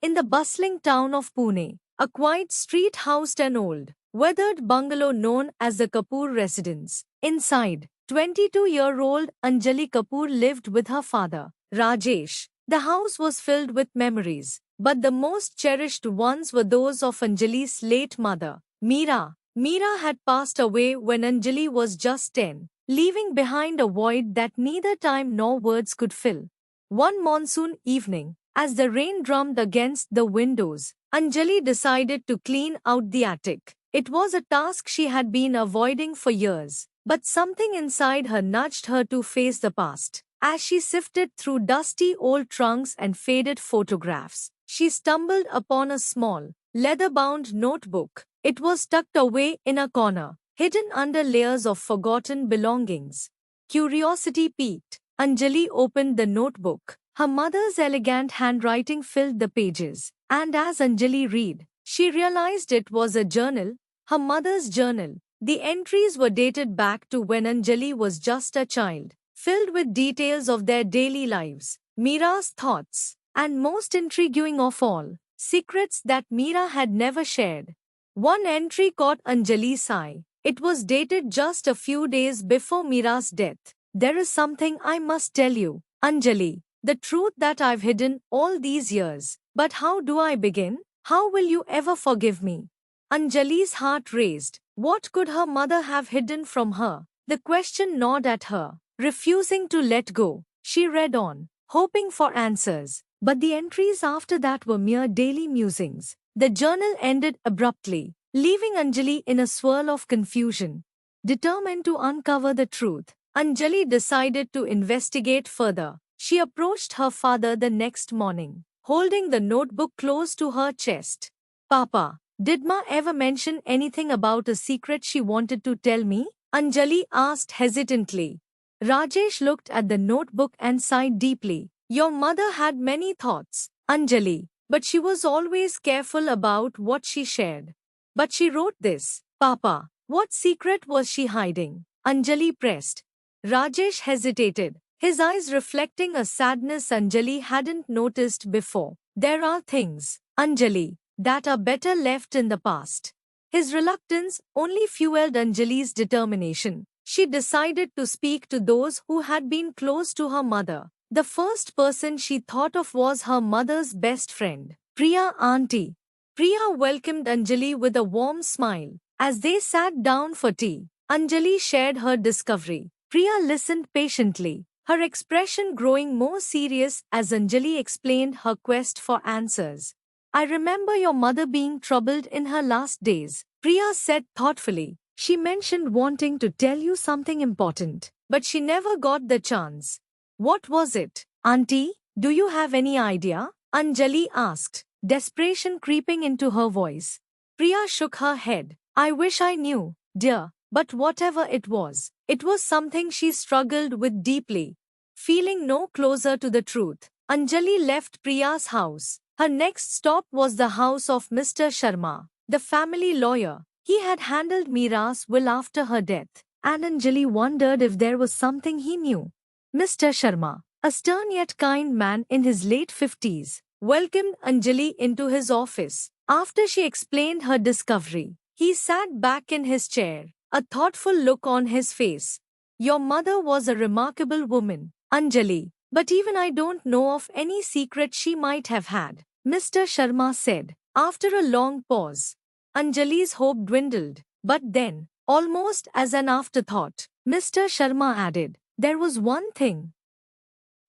In the bustling town of Pune, a quiet street housed an old, weathered bungalow known as the Kapoor residence. Inside, 22-year-old Anjali Kapoor lived with her father, Rajesh. The house was filled with memories, but the most cherished ones were those of Anjali's late mother, Meera. Meera had passed away when Anjali was just 10, leaving behind a void that neither time nor words could fill. One monsoon evening, as the rain drummed against the windows, Anjali decided to clean out the attic. It was a task she had been avoiding for years, but something inside her nudged her to face the past. As she sifted through dusty old trunks and faded photographs, she stumbled upon a small, leather-bound notebook. It was tucked away in a corner, hidden under layers of forgotten belongings. Curiosity piqued. Anjali opened the notebook. Her mother's elegant handwriting filled the pages, and as Anjali read, she realized it was a journal, her mother's journal. The entries were dated back to when Anjali was just a child, filled with details of their daily lives, Meera's thoughts, and most intriguing of all, secrets that Meera had never shared. One entry caught Anjali's eye. It was dated just a few days before Meera's death. There is something I must tell you, Anjali. The truth that I've hidden all these years. But how do I begin? How will you ever forgive me? Anjali's heart raced. What could her mother have hidden from her? The question gnawed at her. Refusing to let go, she read on, hoping for answers. But the entries after that were mere daily musings. The journal ended abruptly, leaving Anjali in a swirl of confusion. Determined to uncover the truth, Anjali decided to investigate further. She approached her father the next morning, holding the notebook close to her chest. Papa, did Ma ever mention anything about a secret she wanted to tell me? Anjali asked hesitantly. Rajesh looked at the notebook and sighed deeply. Your mother had many thoughts, Anjali, but she was always careful about what she shared. But she wrote this. Papa, what secret was she hiding? Anjali pressed. Rajesh hesitated, his eyes reflecting a sadness Anjali hadn't noticed before. There are things, Anjali, that are better left in the past. His reluctance only fueled Anjali's determination. She decided to speak to those who had been close to her mother. The first person she thought of was her mother's best friend, Priya auntie. Priya welcomed Anjali with a warm smile. As they sat down for tea, Anjali shared her discovery. Priya listened patiently, her expression growing more serious as Anjali explained her quest for answers. I remember your mother being troubled in her last days, Priya said thoughtfully. She mentioned wanting to tell you something important, but she never got the chance. What was it, Auntie? Do you have any idea? Anjali asked, desperation creeping into her voice. Priya shook her head. I wish I knew, dear, but whatever it was something she struggled with deeply. Feeling no closer to the truth, Anjali left Priya's house. Her next stop was the house of Mr. Sharma, the family lawyer. He had handled Meera's will after her death, and Anjali wondered if there was something he knew. Mr. Sharma, a stern yet kind man in his late 50s, welcomed Anjali into his office. After she explained her discovery, he sat back in his chair, a thoughtful look on his face. Your mother was a remarkable woman, Anjali, but even I don't know of any secret she might have had, Mr. Sharma said. After a long pause, Anjali's hope dwindled, but then, almost as an afterthought, Mr. Sharma added, there was one thing.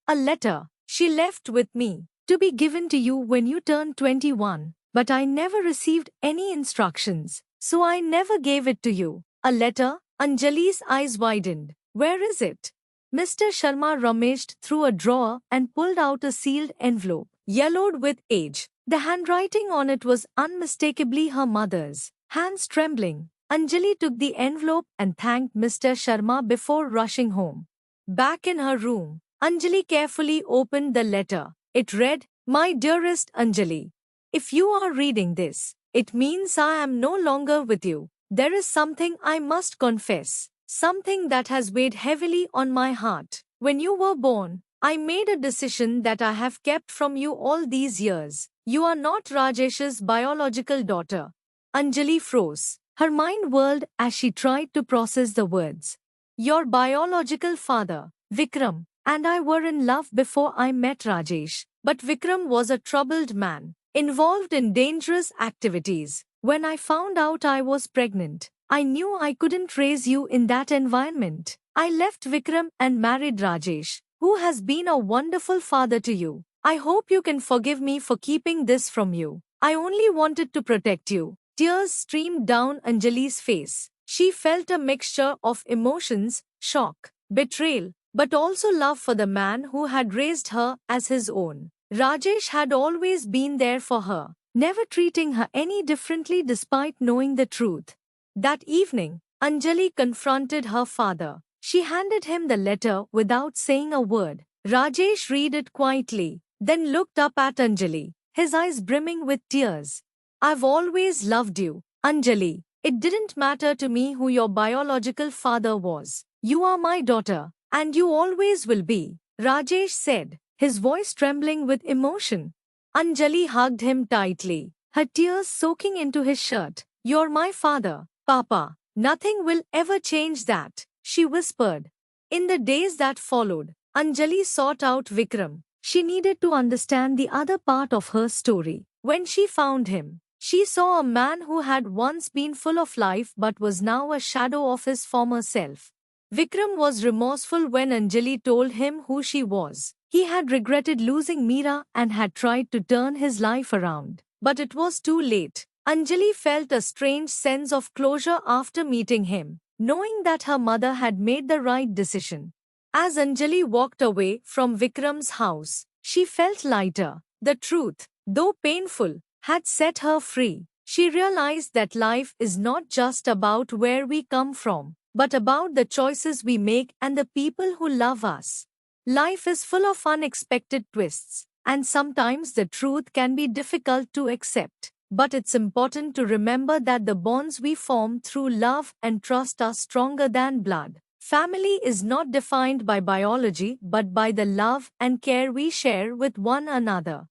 A letter she left with me, to be given to you when you turned 21, but I never received any instructions, so I never gave it to you. A letter? Anjali's eyes widened. Where is it? Mr. Sharma rummaged through a drawer and pulled out a sealed envelope, yellowed with age. The handwriting on it was unmistakably her mother's. Hands trembling, Anjali took the envelope and thanked Mr. Sharma before rushing home. Back in her room, Anjali carefully opened the letter. It read, My dearest Anjali, if you are reading this, it means I am no longer with you. There is something I must confess, something that has weighed heavily on my heart. When you were born, I made a decision that I have kept from you all these years. You are not Rajesh's biological daughter. Anjali froze. Her mind whirled as she tried to process the words. Your biological father, Vikram, and I were in love before I met Rajesh. But Vikram was a troubled man, involved in dangerous activities. When I found out I was pregnant, I knew I couldn't raise you in that environment. I left Vikram and married Rajesh, who has been a wonderful father to you. I hope you can forgive me for keeping this from you. I only wanted to protect you. Tears streamed down Anjali's face. She felt a mixture of emotions, shock, betrayal, but also love for the man who had raised her as his own. Rajesh had always been there for her, never treating her any differently despite knowing the truth. That evening, Anjali confronted her father. She handed him the letter without saying a word. Rajesh read it quietly, then looked up at Anjali, his eyes brimming with tears. I've always loved you, Anjali. It didn't matter to me who your biological father was. You are my daughter, and you always will be, Rajesh said, his voice trembling with emotion. Anjali hugged him tightly, her tears soaking into his shirt. You're my father, Papa. Nothing will ever change that, she whispered. In the days that followed, Anjali sought out Vikram. She needed to understand the other part of her story. When she found him, she saw a man who had once been full of life but was now a shadow of his former self. Vikram was remorseful when Anjali told him who she was. He had regretted losing Meera and had tried to turn his life around. But it was too late. Anjali felt a strange sense of closure after meeting him, knowing that her mother had made the right decision. As Anjali walked away from Vikram's house, she felt lighter. The truth, though painful, had set her free. She realized that life is not just about where we come from, but about the choices we make and the people who love us. Life is full of unexpected twists, and sometimes the truth can be difficult to accept. But it's important to remember that the bonds we form through love and trust are stronger than blood. Family is not defined by biology but by the love and care we share with one another.